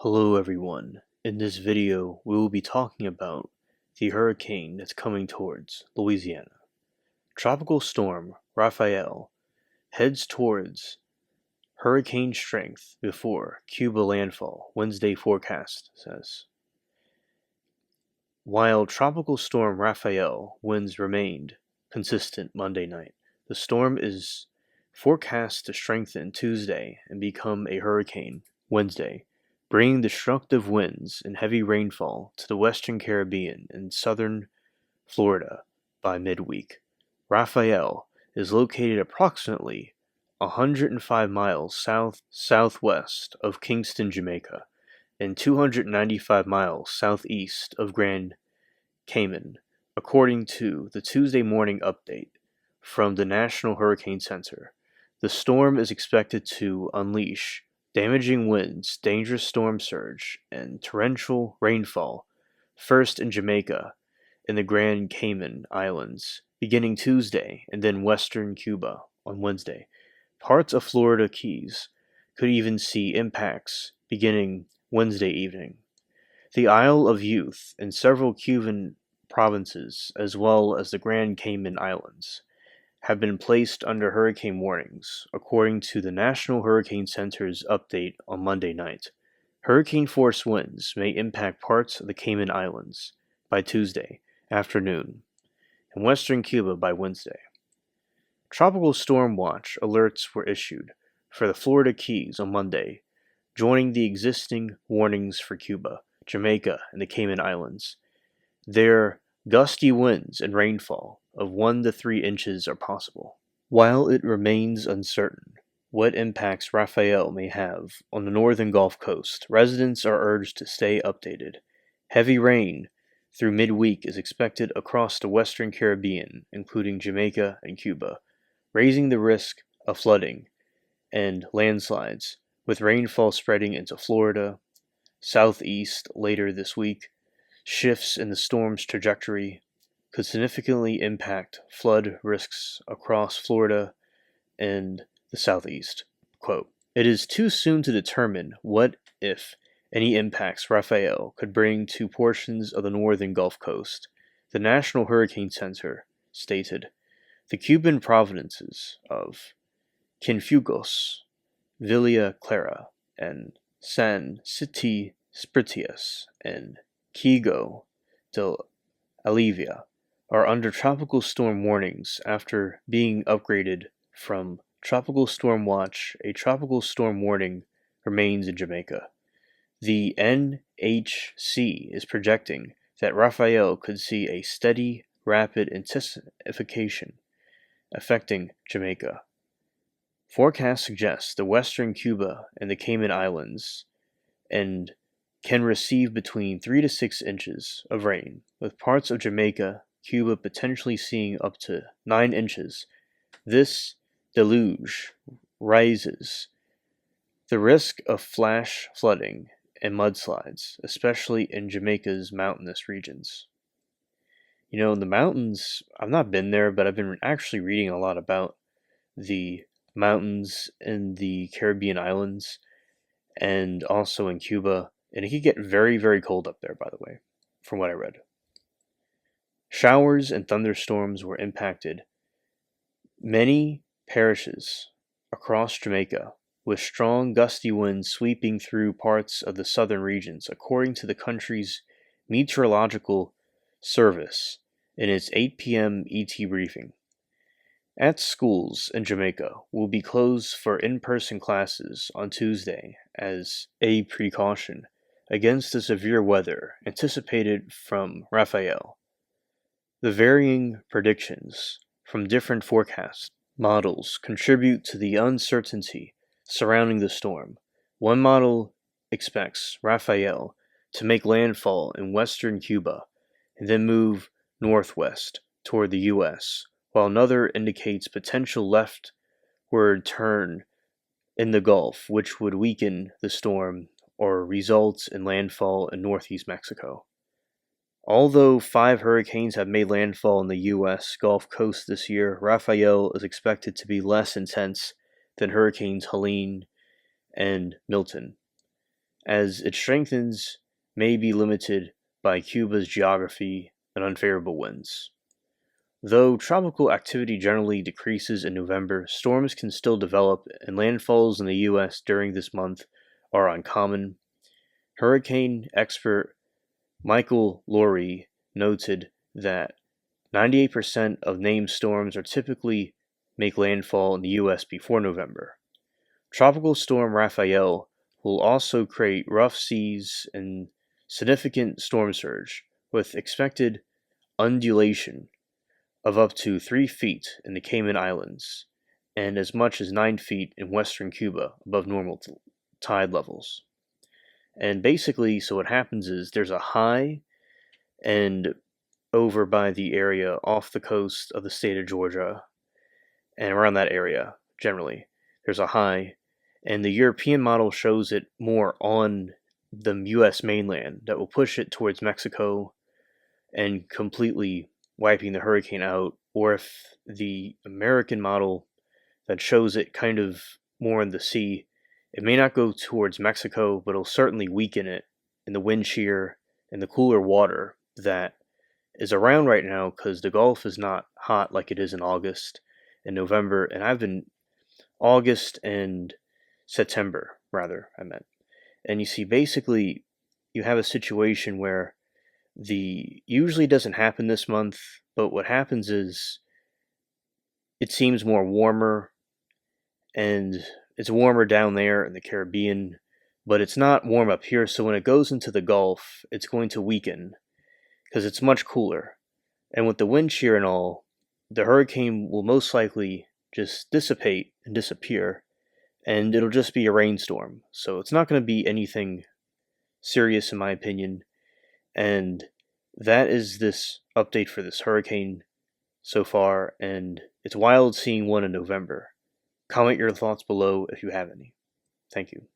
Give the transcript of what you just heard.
Hello everyone. In this video, we will be talking about the hurricane that's coming towards Louisiana. Tropical storm Rafael heads towards hurricane strength before Cuba landfall, Wednesday forecast says. While Tropical Storm Rafael winds remained consistent Monday night, the storm is forecast to strengthen Tuesday and become a hurricane Wednesday, bringing destructive winds and heavy rainfall to the western Caribbean and southern Florida by midweek. Rafael is located approximately 105 miles southwest of Kingston, Jamaica, and 295 miles southeast of Grand Cayman, according to the Tuesday morning update from the National Hurricane Center. The storm is expected to unleash damaging winds, dangerous storm surge, and torrential rainfall, first in Jamaica and the Grand Cayman Islands, beginning Tuesday, and then western Cuba on Wednesday. Parts of Florida Keys could even see impacts beginning Wednesday evening. The Isle of Youth and several Cuban provinces, as well as the Grand Cayman Islands, have been placed under hurricane warnings, according to the National Hurricane Center's update on Monday night. Hurricane-force winds may impact parts of the Cayman Islands by Tuesday afternoon and western Cuba by Wednesday. Tropical storm watch alerts were issued for the Florida Keys on Monday, joining the existing warnings for Cuba, Jamaica, and the Cayman Islands. Their gusty winds and rainfall of 1 to 3 inches are possible. While it remains uncertain what impacts Rafael may have on the northern Gulf Coast, residents are urged to stay updated. Heavy rain through midweek is expected across the western Caribbean, including Jamaica and Cuba, raising the risk of flooding and landslides, with rainfall spreading into Florida, southeast later this week. Shifts in the storm's trajectory could significantly impact flood risks across Florida and the southeast. Quote, "It is too soon to determine what, if any, impacts Rafael could bring to portions of the northern Gulf Coast," the National Hurricane Center stated. The Cuban provinces of Cienfuegos, Villa Clara, and San City Spritius and Kigo del Alivia are under tropical storm warnings after being upgraded from tropical storm watch. A tropical storm warning remains in Jamaica. The NHC is projecting that Rafael could see a steady, rapid intensification affecting Jamaica. Forecasts suggest the western Cuba and the Cayman Islands and can receive between 3 to 6 inches of rain, with parts of Jamaica, Cuba potentially seeing up to 9 inches. This deluge raises the risk of flash flooding and mudslides, especially in Jamaica's mountainous regions. You know, in the mountains, I've not been there, but I've been actually reading a lot about the mountains in the Caribbean islands and also in Cuba, and it could get very, very cold up there, by the way, from what I read. Showers and thunderstorms were impacted many parishes across Jamaica, with strong gusty winds sweeping through parts of the southern regions, according to the country's meteorological service in its 8 p.m. ET briefing. At schools in Jamaica will be closed for in-person classes on Tuesday as a precaution against the severe weather anticipated from Rafael. The varying predictions from different forecast models contribute to the uncertainty surrounding the storm. One model expects Rafael to make landfall in western Cuba and then move northwest toward the U.S., while another indicates potential leftward turn in the Gulf, which would weaken the storm or result in landfall in northeast Mexico. Although 5 hurricanes have made landfall in the U.S. Gulf Coast this year, Rafael is expected to be less intense than Hurricanes Helene and Milton. as it strengthens may be limited by Cuba's geography and unfavorable winds. Though tropical activity generally decreases in November, storms can still develop, and landfalls in the U.S. during this month are uncommon. Hurricane expert Michael Lowry noted that 98% of named storms are typically make landfall in the U.S. before November. Tropical storm Rafael will also create rough seas and significant storm surge, with expected undulation of up to 3 feet in the Cayman Islands and as much as 9 feet in western Cuba above normal tide levels. And basically, so what happens is there's a high, and over by the area off the coast of the state of Georgia and around that area generally, there's a high, and the European model shows it more on the US mainland that will push it towards Mexico and completely wiping the hurricane out, or if the American model that shows it kind of more in the sea, it may not go towards Mexico, but it'll certainly weaken it in the wind shear and the cooler water that is around right now because the Gulf is not hot like it is in August and November, and I've been August and September, rather, I meant. And you see, basically, you have a situation where the usually doesn't happen this month, but what happens is it seems more warmer, and it's warmer down there in the Caribbean, but it's not warm up here. So when it goes into the Gulf, it's going to weaken because it's much cooler. And with the wind shear and all, the hurricane will most likely just dissipate and disappear, and it'll just be a rainstorm. So it's not going to be anything serious, in my opinion. And that is this update for this hurricane so far, and it's wild seeing one in November. Comment your thoughts below if you have any. Thank you.